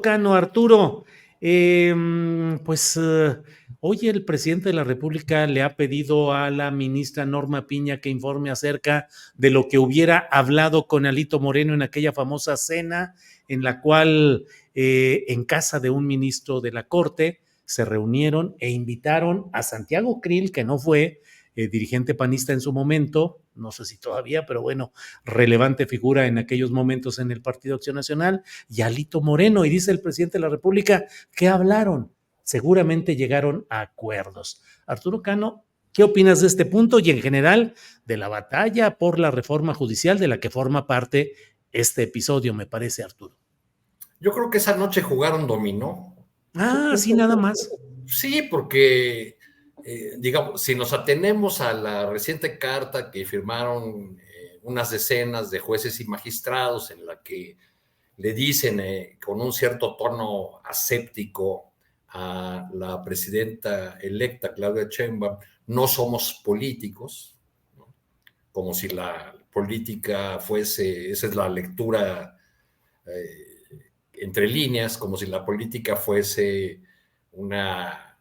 Cano, Arturo, pues hoy el presidente de la República le ha pedido a la ministra Norma Piña que informe acerca de lo que hubiera hablado con Alito Moreno en aquella famosa cena en la cual en casa de un ministro de la Corte se reunieron e invitaron a Santiago Krill, que no fue dirigente panista en su momento, no sé si todavía, pero bueno, relevante figura en aquellos momentos en el Partido Acción Nacional, y Alito Moreno, y dice el presidente de la República que hablaron, seguramente llegaron a acuerdos. Arturo Cano, ¿qué opinas de este punto y en general de la batalla por la reforma judicial de la que forma parte este episodio, me parece, Arturo? Yo creo que esa noche jugaron dominó. Ah, sí, nada más. Sí, porque, digamos, si nos atenemos a la reciente carta que firmaron unas decenas de jueces y magistrados en la que le dicen con un cierto tono aséptico a la presidenta electa, Claudia Sheinbaum, no somos políticos, ¿no? Como si la política fuese, esa es la lectura entre líneas, como si la política fuese una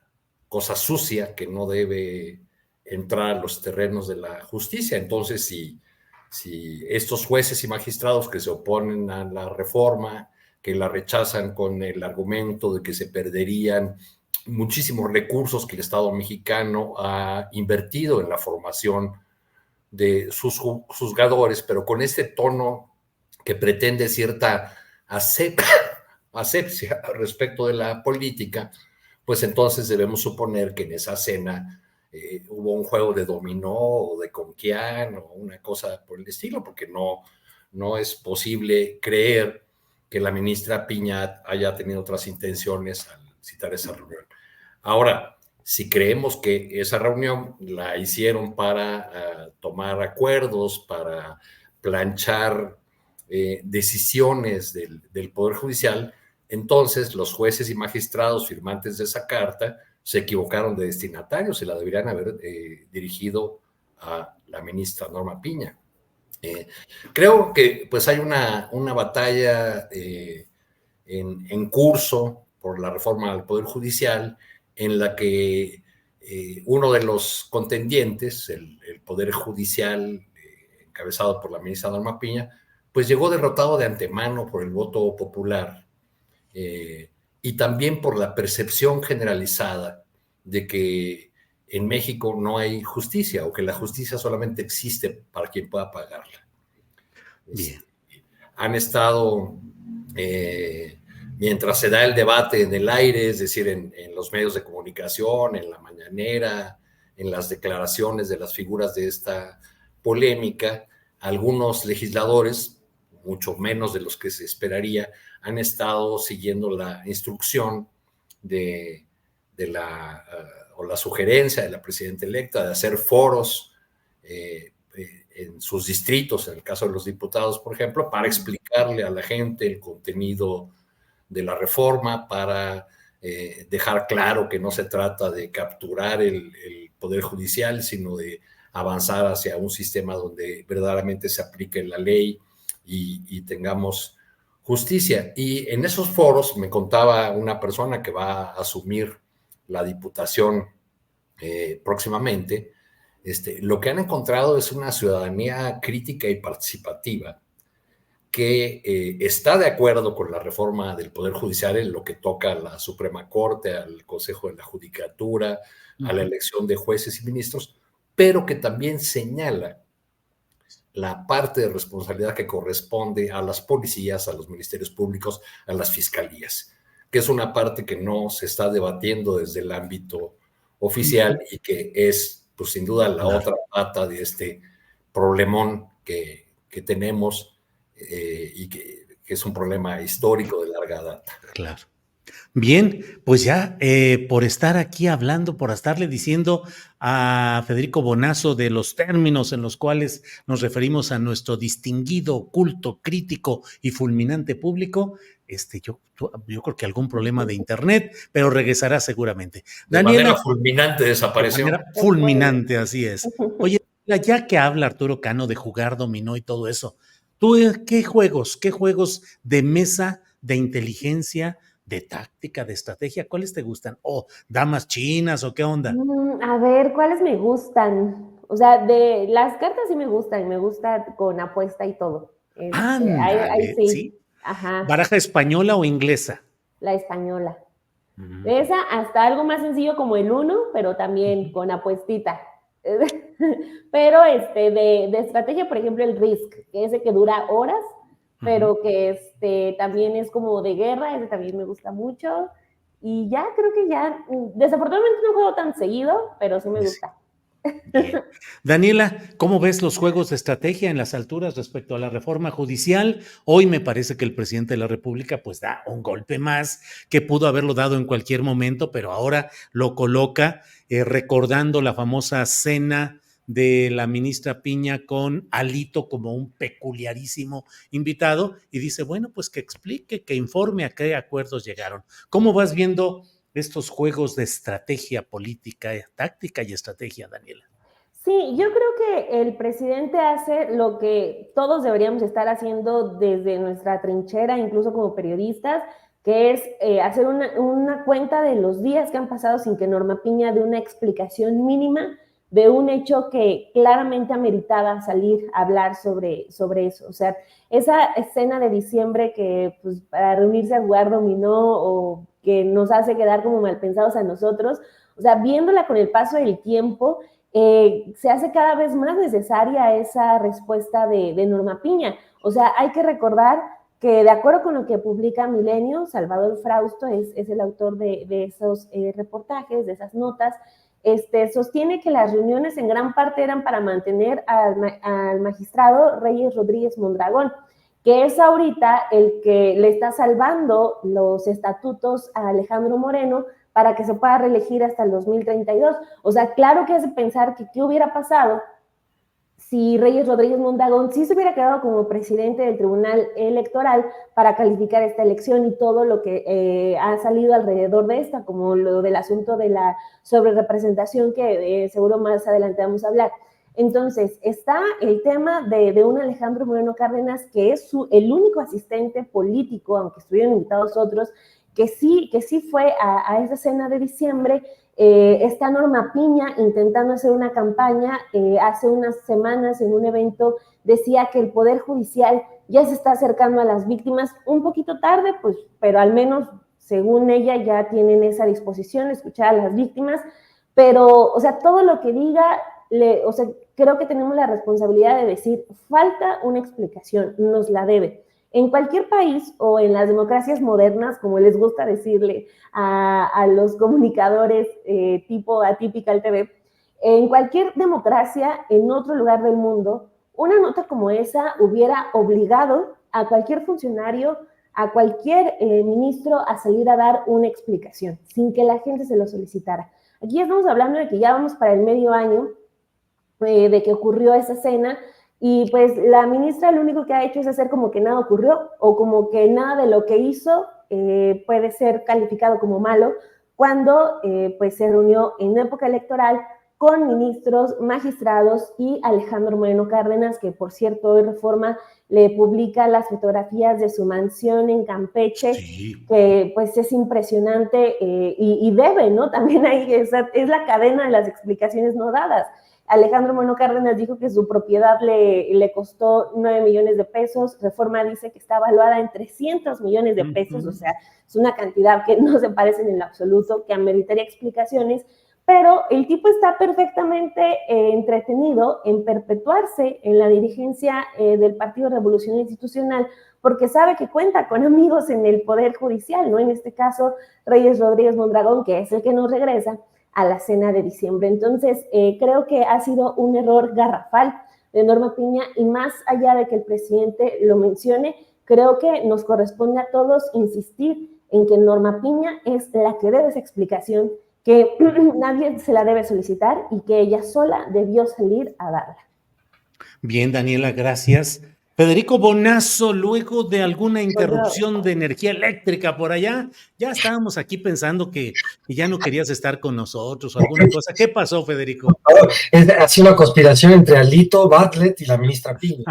cosa sucia que no debe entrar a los terrenos de la justicia. Entonces, si estos jueces y magistrados que se oponen a la reforma, que la rechazan con el argumento de que se perderían muchísimos recursos que el Estado mexicano ha invertido en la formación de sus juzgadores, pero con este tono que pretende cierta asepsia respecto de la política, pues entonces debemos suponer que en esa cena hubo un juego de dominó o de conquián o una cosa por el estilo, porque no es posible creer que la ministra Piña haya tenido otras intenciones al citar esa reunión. Ahora, si creemos que esa reunión la hicieron para tomar acuerdos, para planchar decisiones del Poder Judicial, entonces los jueces y magistrados firmantes de esa carta se equivocaron de destinatario, se la deberían haber dirigido a la ministra Norma Piña. Creo que pues hay una batalla en curso por la reforma al Poder Judicial en la que uno de los contendientes, el Poder Judicial encabezado por la ministra Norma Piña, pues llegó derrotado de antemano por el voto popular y también por la percepción generalizada de que en México no hay justicia o que la justicia solamente existe para quien pueda pagarla. Bien. Han estado, mientras se da el debate en el aire, es decir, en los medios de comunicación, en la mañanera, en las declaraciones de las figuras de esta polémica, algunos legisladores, mucho menos de los que se esperaría, han estado siguiendo la instrucción de la, o la sugerencia de la presidenta electa de hacer foros en sus distritos, en el caso de los diputados, por ejemplo, para explicarle a la gente el contenido de la reforma, para dejar claro que no se trata de capturar el Poder Judicial, sino de avanzar hacia un sistema donde verdaderamente se aplique la ley y tengamos justicia. Y en esos foros me contaba una persona que va a asumir la diputación próximamente, lo que han encontrado es una ciudadanía crítica y participativa que está de acuerdo con la reforma del Poder Judicial en lo que toca a la Suprema Corte, al Consejo de la Judicatura, a la elección de jueces y ministros, pero que también señala la parte de responsabilidad que corresponde a las policías, a los ministerios públicos, a las fiscalías, que es una parte que no se está debatiendo desde el ámbito oficial y que es, pues sin duda, la otra pata de este problemón que tenemos y que es un problema histórico de larga data. Claro. Bien, pues ya por estar aquí hablando, por estarle diciendo a Federico Bonazo de los términos en los cuales nos referimos a nuestro distinguido, culto, crítico y fulminante público, yo creo que algún problema de internet, pero regresará seguramente. De manera Daniela, fulminante de desapareció. manera fulminante, así es. Oye, ya que habla Arturo Cano de jugar dominó y todo eso, ¿tú qué juegos de mesa, de inteligencia de táctica, de estrategia? ¿Cuáles te gustan? ¿O damas chinas o qué onda? A ver, ¿cuáles me gustan? O sea, de las cartas sí me gusta con apuesta y todo. Ahí Ándale, sí, sí. ajá, ¿Baraja española o inglesa? la española. Ujú, De esa hasta algo más sencillo como el uno, pero también ujú, con apuestita. Pero de estrategia, por ejemplo, el Risk, que es el que dura horas, ujú. pero que también es como de guerra, ese también me gusta mucho. Y ya, creo que ya, desafortunadamente no juego tan seguido, pero sí me Sí. gusta. Bien. Daniela, ¿cómo ves los juegos de estrategia en las alturas respecto a la reforma judicial? Hoy me parece que el presidente de la República pues da un golpe más que pudo haberlo dado en cualquier momento, pero ahora lo coloca recordando la famosa cena de la ministra Piña con Alito como un peculiarísimo invitado y dice, bueno, pues que explique, que informe a qué acuerdos llegaron. ¿Cómo vas viendo estos juegos de estrategia política, táctica y estrategia, Daniela? Sí, yo creo que el presidente hace lo que todos deberíamos estar haciendo desde nuestra trinchera, incluso como periodistas, que es hacer una cuenta de los días que han pasado sin que Norma Piña dé una explicación mínima de un hecho que claramente ameritaba salir a hablar sobre eso. O sea, esa escena de diciembre que pues, para reunirse a jugar dominó o que nos hace quedar como mal pensados a nosotros, o sea, viéndola con el paso del tiempo, se hace cada vez más necesaria esa respuesta de Norma Piña. O sea, hay que recordar que de acuerdo con lo que publica Milenio, Salvador Frausto es el autor de esos reportajes, de esas notas, sostiene que las reuniones en gran parte eran para mantener al magistrado Reyes Rodríguez Mondragón, que es ahorita el que le está salvando los estatutos a Alejandro Moreno para que se pueda reelegir hasta el 2032. O sea, claro que hace pensar que qué hubiera pasado si Reyes Rodríguez Mondragón sí se hubiera quedado como presidente del Tribunal Electoral para calificar esta elección y todo lo que ha salido alrededor de esta, como lo del asunto de la sobrerepresentación que seguro más adelante vamos a hablar. Entonces, está el tema de un Alejandro Moreno Cárdenas, que es el único asistente político, aunque estuvieron invitados otros, que sí fue a esa cena de diciembre. Está Norma Piña intentando hacer una campaña. Hace unas semanas en un evento decía que el Poder Judicial ya se está acercando a las víctimas, un poquito tarde, pues, pero al menos según ella ya tienen esa disposición de escuchar a las víctimas, pero, o sea, todo lo que diga, o sea, creo que tenemos la responsabilidad de decir, falta una explicación, nos la debe. En cualquier país o en las democracias modernas, como les gusta decirle a los comunicadores tipo Atypical TV, en cualquier democracia, en otro lugar del mundo, una nota como esa hubiera obligado a cualquier funcionario, a cualquier ministro a salir a dar una explicación, sin que la gente se lo solicitara. Aquí estamos hablando de que ya vamos para el medio año de que ocurrió esa cena, y pues la ministra lo único que ha hecho es hacer como que nada ocurrió o como que nada de lo que hizo puede ser calificado como malo, cuando pues se reunió en época electoral con ministros, magistrados y Alejandro Moreno Cárdenas, que por cierto hoy Reforma le publica las fotografías de su mansión en Campeche, Sí. que pues es impresionante y debe, ¿no? También ahí es la cadena de las explicaciones no dadas. Alejandro Moreno Cárdenas dijo que su propiedad le costó 9 millones de pesos. Reforma dice que está evaluada en 300 millones de pesos, o sea, es una cantidad que no se parecen en absoluto, que ameritaría explicaciones, pero el tipo está perfectamente entretenido en perpetuarse en la dirigencia del Partido Revolucionario Institucional, porque sabe que cuenta con amigos en el Poder Judicial, ¿no? En este caso, Reyes Rodríguez Mondragón, que es el que nos regresa a la cena de diciembre. Entonces, creo que ha sido un error garrafal de Norma Piña, y más allá de que el presidente lo mencione, creo que nos corresponde a todos insistir en que Norma Piña es la que debe esa explicación, que nadie se la debe solicitar y que ella sola debió salir a darla. Bien, Daniela, gracias. Federico Bonazo, luego de alguna interrupción de energía eléctrica por allá, ya estábamos aquí pensando que ya no querías estar con nosotros o alguna cosa. ¿Qué pasó, Federico? Es así una conspiración entre Alito, Bartlett y la ministra Piña.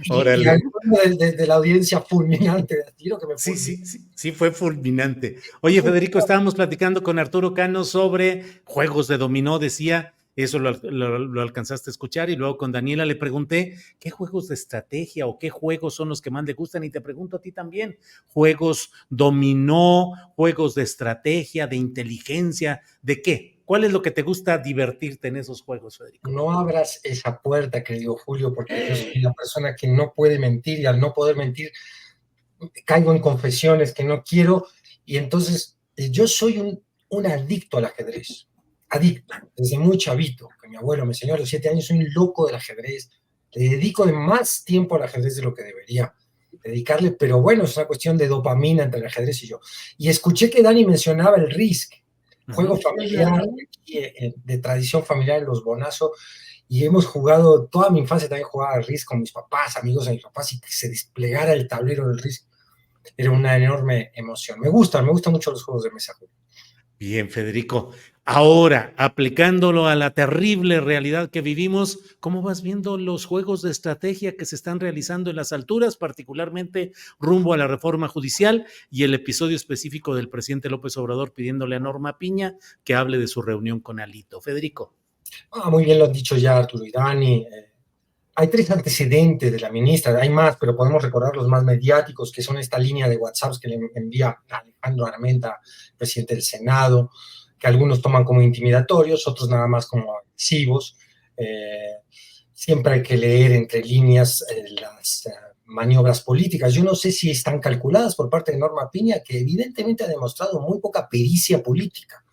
Y Órale. alguno de la audiencia fulminante de tiro que me Sí, fulminó. sí, fue fulminante. Oye, Federico, estábamos platicando con Arturo Cano sobre juegos de dominó, decía, eso lo alcanzaste a escuchar, y luego con Daniela le pregunté qué juegos de estrategia o qué juegos son los que más le gustan, y te pregunto a ti también, juegos dominó, juegos de estrategia, de inteligencia, ¿de qué? ¿Cuál es lo que te gusta divertirte en esos juegos, Federico? No abras esa puerta, querido Julio, porque yo soy la persona que no puede mentir y al no poder mentir caigo en confesiones que no quiero y entonces yo soy un adicto al ajedrez, adicto, desde muy chavito, que mi abuelo me enseñó a los 7 años, soy un loco del ajedrez, le dedico de más tiempo al ajedrez de lo que debería dedicarle, pero bueno, es una cuestión de dopamina entre el ajedrez y yo. Y escuché que Dani mencionaba el Risk, juego familiar, de tradición familiar en los Bonazo, y hemos jugado, toda mi infancia también jugaba al Risk con mis papás, amigos de mis papás, y que se desplegara el tablero del Risk era una enorme emoción. Me gustan mucho los juegos de mesa. Bien, Federico. Ahora, aplicándolo a la terrible realidad que vivimos, ¿cómo vas viendo los juegos de estrategia que se están realizando en las alturas, particularmente rumbo a la reforma judicial y el episodio específico del presidente López Obrador pidiéndole a Norma Piña que hable de su reunión con Alito? Federico. Muy bien lo han dicho ya Arturo y Dani. Hay 3 antecedentes de la ministra, hay más, pero podemos recordar los más mediáticos, que son esta línea de WhatsApp que le envía Alejandro Armenta, presidente del Senado, que algunos toman como intimidatorios, otros nada más como agresivos. Siempre hay que leer entre líneas las maniobras políticas. Yo no sé si están calculadas por parte de Norma Piña, que evidentemente ha demostrado muy poca pericia política.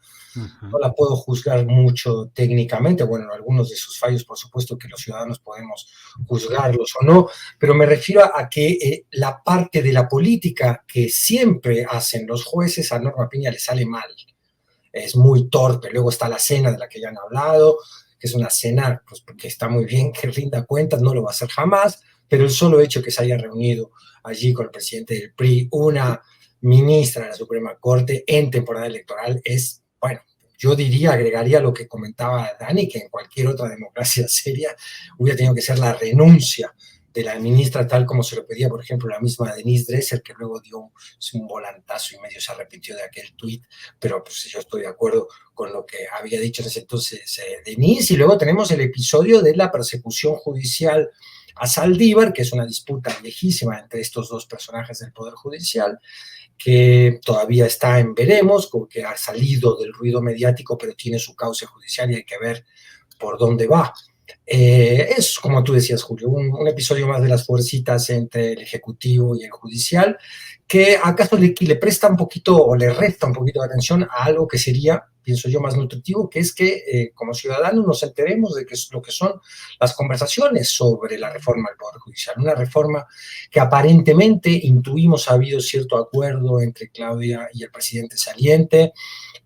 No la puedo juzgar mucho técnicamente, bueno, algunos de sus fallos, por supuesto que los ciudadanos podemos juzgarlos o no, pero me refiero a que la parte de la política que siempre hacen los jueces a Norma Piña le sale mal, es muy torpe. Luego está la cena de la que ya han hablado, que es una cena pues, que está muy bien, que rinda cuentas, no lo va a hacer jamás, pero el solo hecho que se haya reunido allí con el presidente del PRI, una ministra de la Suprema Corte en temporada electoral es, bueno, yo diría, agregaría lo que comentaba Dani, que en cualquier otra democracia seria hubiera tenido que ser la renuncia de la ministra, tal como se lo pedía, por ejemplo, la misma Denise Dresser, que luego dio un volantazo y medio se arrepintió de aquel tuit, pero pues yo estoy de acuerdo con lo que había dicho en ese entonces Denise. Y luego tenemos el episodio de la persecución judicial a Saldívar, que es una disputa viejísima entre estos dos personajes del Poder Judicial, que todavía está en veremos, como que ha salido del ruido mediático, pero tiene su cauce judicial y hay que ver por dónde va. Es, como tú decías, Julio, un episodio más de las fuercitas entre el Ejecutivo y el Judicial, que acaso le presta un poquito o le resta un poquito de atención a algo que sería, pienso yo, más nutritivo, que es que como ciudadanos nos enteremos de qué es lo que son las conversaciones sobre la reforma del Poder Judicial. Una reforma que aparentemente intuimos ha habido cierto acuerdo entre Claudia y el presidente saliente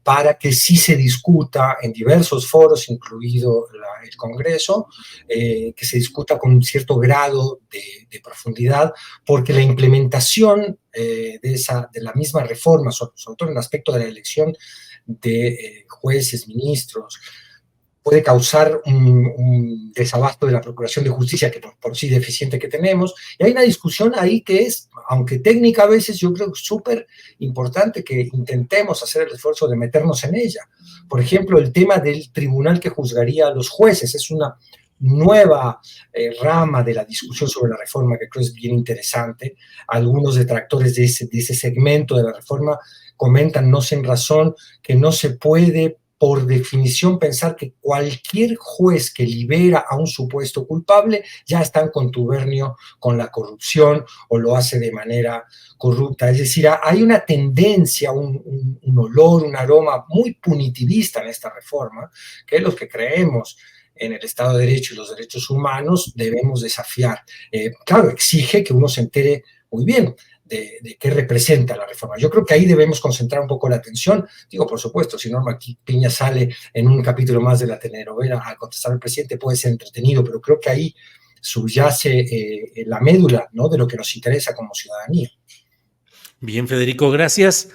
para que sí se discuta en diversos foros, incluido el Congreso, que se discuta con un cierto grado de profundidad, porque la implementación de la misma reforma, sobre todo en el aspecto de la elección de jueces, ministros, puede causar un desabasto de la Procuración de Justicia que por sí deficiente que tenemos. Y hay una discusión ahí que es, aunque técnica a veces, yo creo que es súper importante que intentemos hacer el esfuerzo de meternos en ella. Por ejemplo, el tema del tribunal que juzgaría a los jueces es una nueva rama de la discusión sobre la reforma que creo es bien interesante. Algunos detractores de ese segmento de la reforma comentan, no sin razón, que no se puede por definición pensar que cualquier juez que libera a un supuesto culpable ya está en contubernio con la corrupción o lo hace de manera corrupta. Es decir, hay una tendencia, un olor, un aroma muy punitivista en esta reforma, que los que creemos en el Estado de Derecho y los derechos humanos debemos desafiar. Claro, exige que uno se entere muy bien de qué representa la reforma. Yo creo que ahí debemos concentrar un poco la atención. Digo, por supuesto, si Norma Piña sale en un capítulo más de la telenovela a contestar al presidente, puede ser entretenido, pero creo que ahí subyace la médula, ¿no?, de lo que nos interesa como ciudadanía. Bien, Federico, gracias.